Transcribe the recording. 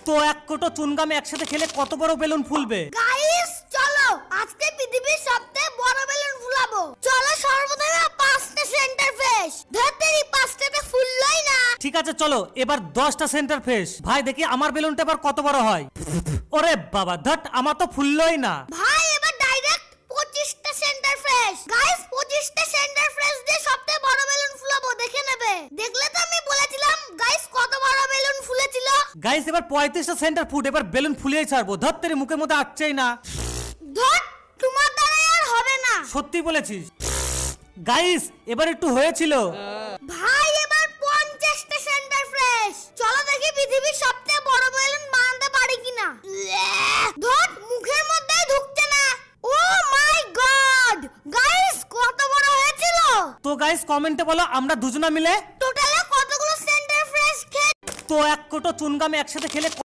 তো এক কোটো চুনগাম একসাথে খেলে কত বড় বেলুন ফুলবে? গাইস চলো আজকে পৃথিবীর সবচেয়ে বড় বেলুন ফুলাবো। চলো সর্বপ্রথমে 5টা সেন্টার ফ্রেশ। ধরতেই 5টাতে ফুললই না। ঠিক আছে চলো এবার 10টা সেন্টার ফ্রেশ। ভাই দেখি আমার বেলুনটা এবার কত বড় হয়। ওরে বাবা ধট আমার তো ফুললই না। ভাই এবার ডাইরেক্ট 25টা সেন্টার ফ্রেশ। গাইস 25টা সেন্টার ফ্রেশ দিয়ে সবচেয়ে বড় বেলুন ফুলাবো, দেখে নেবে। দেখলে তো আমি বলেছিলাম গাইস কত বড় বেলুন ফুলেছিল। গাইস এবার 35টা সেন্টার ফুট, এবার বেলুন ফুলিয়েই ছাড়বো। ধত্তের মুখের মধ্যে আসছেই না। ধর তোমার দ্বারা আর হবে না। সত্যি বলেছিস। গাইস এবার একটু হয়েছিল। ভাই এবার 50টা সেন্টার ফ্রেশ। চলো দেখি পৃথিবীর সবচেয়ে বড় বেলুন বানাতে পারি কিনা। ধর মুখের মধ্যে ঢুকছে না। ও মাই গড গাইস কত বড় হয়েছিল। তো গাইস কমেন্টে বলো আমরা দুজনা মিলে টোটালে কতগুলো সেন্টার ফ্রেশ খেয়ে তো এক কোটো চুনগাম একসাথে খেলে